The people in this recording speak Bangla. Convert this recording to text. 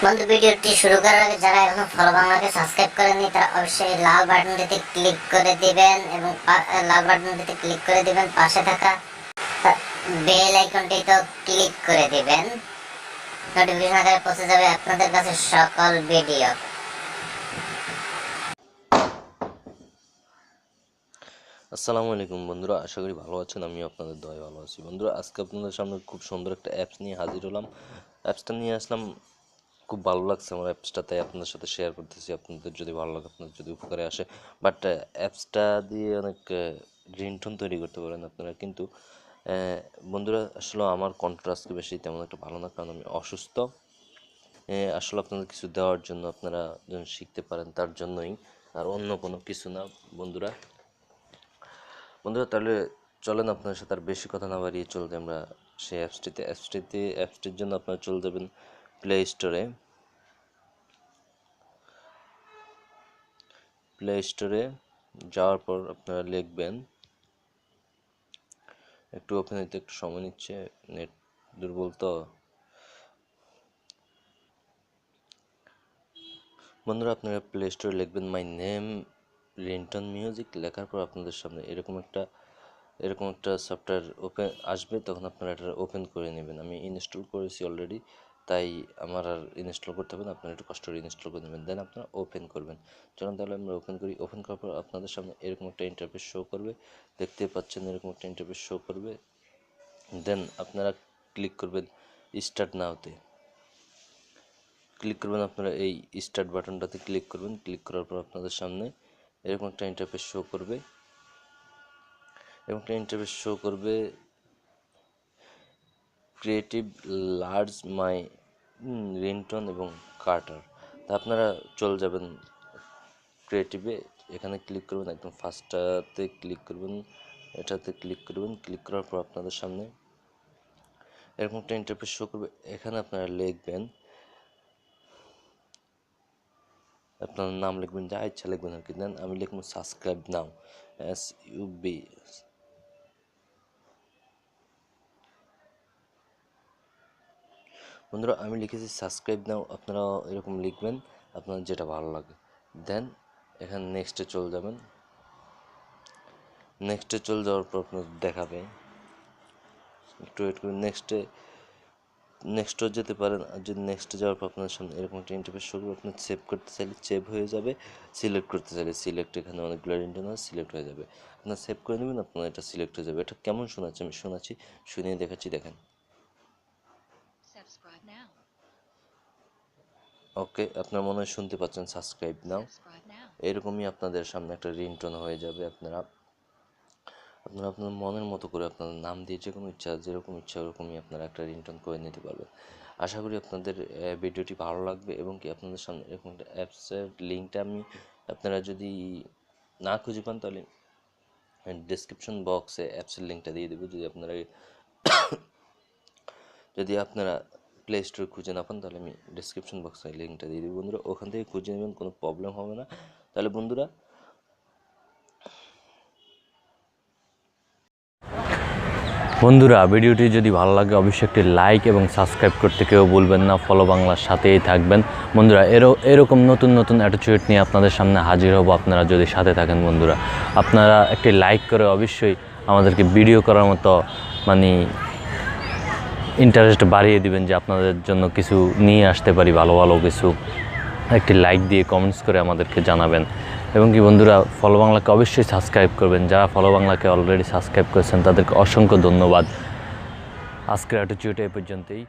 বন্ধু, ভিডিওটি শুরু করার আগে যারা এখনো ফলো বাংলাকে সাবস্ক্রাইব করেননি তারা অবশ্যই লাল বাটনটিতে ক্লিক করে দিবেন এবং পাশে থাকা বেল আইকনটিতে ক্লিক করে দিবেন। নোটিফিকেশন আকারে পৌঁছে যাবে আপনাদের কাছে সকল ভিডিও। আসসালামু আলাইকুম বন্ধুরা, আশা করি ভালো আছেন। আমি আপনাদের দয়ায় ভালো আছি। বন্ধুরা, আজকে আপনাদের সামনে খুব সুন্দর একটা অ্যাপস নিয়ে হাজির হলাম। অ্যাপসটা নিয়ে আসলাম, খুব ভালো লাগছে আমার অ্যাপসটা, তাই আপনাদের সাথে শেয়ার করতেছি। আপনাদের যদি ভালো লাগে, আপনাদের যদি উপকারে আসে, বাট অ্যাপসটা দিয়ে অনেক রিংটোন তৈরি করতে পারেন আপনারা। কিন্তু বন্ধুরা, আসলে আমার কণ্ঠ আজকে বেশি তেমন একটা ভালো না, কারণ আমি অসুস্থ। আসলে আপনাদের কিছু দেওয়ার জন্য, আপনারা যেন শিখতে পারেন তার জন্যই, আর অন্য কোনো কিছু না। বন্ধুরা, তাহলে চলেন আপনার সাথে আর বেশি কথা না বাড়িয়ে চলতে আমরা সেই অ্যাপসটির জন্য আপনারা চলে যাবেন প্লে স্টোরে যাওয়ার পর আপনারা লিখবেন, একটু ওপেন হইতে একটু সময় নিচ্ছে, নেট দুর্বল তো। বন্ধুরা, আপনারা প্লে স্টোরে লিখবেন মাই নেম রিংটোন মিউজিক। লেখার পর আপনাদের সামনে এরকম একটা সফটওয়্যার ওপেন আসবে, তখন আপনারা এটা ওপেন করে নেবেন। আমি ইনস্টল করেছি অলরেডি, তাই আমার আর ইনস্টল করতে হবে না, আপনারা একটু কষ্ট করে ইনস্টল করে নেবেন, দেন আপনারা ওপেন করবেন। চলুন তাহলে আমরা ওপেন করি। ওপেন করার পর আপনাদের সামনে এরকম একটা ইন্টারফেস শো করবে, দেখতে পাচ্ছেন এরকম একটা ইন্টারফেস শো করবে। দেন আপনারা ক্লিক করবেন স্টার্ট নাওতে, ক্লিক করবেন। আপনারা এই স্টার্ট বাটনটাতে ক্লিক করবেন। ক্লিক করার পর আপনাদের সামনে এরকম একটা ইন্টারফেস শো করবে, ক্রিয়েটিভ লার্জ মাই রিংটোন এবং কার্টার। তা আপনারা চলে যাবেন ক্রিয়েটিভে, এখানে ক্লিক করবেন, একদম ফার্স্টটাতে ক্লিক করবেন, এটাতে ক্লিক করবেন। ক্লিক করার পর আপনাদের সামনে এরকম একটা ইন্টারফেস শো করবে। এখানে আপনারা লিখবেন, আপনার নাম লিখবেন, যা ইচ্ছা লিখবেন আর কি। দেন আমি লিখবো সাবস্ক্রাইব নাও, SUB। বন্ধুরা, আমি লিখেছি সাবস্ক্রাইব নাও, আপনারা এরকম লিখবেন আপনার যেটা ভালো লাগে। দেন এখানে নেক্সটে চলে যাবেন। নেক্সটে চলে যাওয়ার পর আপনার দেখাবে, একটু ওয়েট করুন। নেক্সটও যেতে পারেন, আর যদি নেক্সটে যাওয়ার পর আপনার সামনে এরকম একটা ইন্টারফেস শো করবে। আপনার সেভ করতে চাইলে সেভ হয়ে যাবে, সিলেক্ট করতে চাইলে সিলেক্ট, এখানে অনেকগুলো ইন্টারনাল সিলেক্ট হয়ে যাবে। আপনার সেভ করে নেবেন, আপনার এটা সিলেক্ট হয়ে যাবে। এটা কেমন শোনাচ্ছে আমি শোনাচ্ছি, শুনিয়ে দেখাচ্ছি, দেখেন। ওকে, আপনার মনে হয় শুনতে পাচ্ছেন সাবস্ক্রাইব নাও। এরকমই আপনাদের সামনে একটা রিংটোন হয়ে যাবে। আপনারা আপনার মনের মতো করে আপনাদের নাম দিয়ে যেরকম ইচ্ছা ওরকমই আপনারা একটা রিংটোন করে নিতে পারবেন। আশা করি আপনাদের ভিডিওটি ভালো লাগবে, এবং কি আপনাদের সামনে এরকম একটা অ্যাপসের লিঙ্কটা আমি, আপনারা যদি না খুঁজে পান তাহলে ডেসক্রিপশন বক্সে অ্যাপসের লিঙ্কটা দিয়ে দেবো। যদি আপনারা প্লে স্টোরে খুঁজে না পান তাহলে আমি ডেসক্রিপশন বক্সে লিঙ্কটা দিয়ে দেবো। বন্ধুরা, ওখান থেকে খুঁজে নেবেন, কোনো প্রবলেম হবে না। তাহলে বন্ধুরা, ভিডিওটি যদি ভালো লাগে অবশ্যই একটি লাইক এবং সাবস্ক্রাইব করতে কেউ ভুলবেন না। ফলো বাংলার সাথেই থাকবেন বন্ধুরা। এরকম নতুন অ্যাটিটিউড নিয়ে আপনাদের সামনে হাজির হব, আপনারা যদি সাথে থাকেন। বন্ধুরা, আপনারা একটি লাইক করে অবশ্যই আমাদেরকে ভিডিও করার মতো ইন্টারেস্ট বাড়িয়ে দিবেন, যে আপনাদের জন্য কিছু নিয়ে আসতে পারি, ভালো কিছু। একটি লাইক দিয়ে কমেন্টস করে আমাদেরকে জানাবেন। এবং কি বন্ধুরা, ফলো বাংলাকে অবশ্যই সাবস্ক্রাইব করবেন। যারা ফলো বাংলাকে অলরেডি সাবস্ক্রাইব করেছেন তাদেরকে অসংখ্য ধন্যবাদ। আজকের অ্যাটিটিউড এই পর্যন্তই।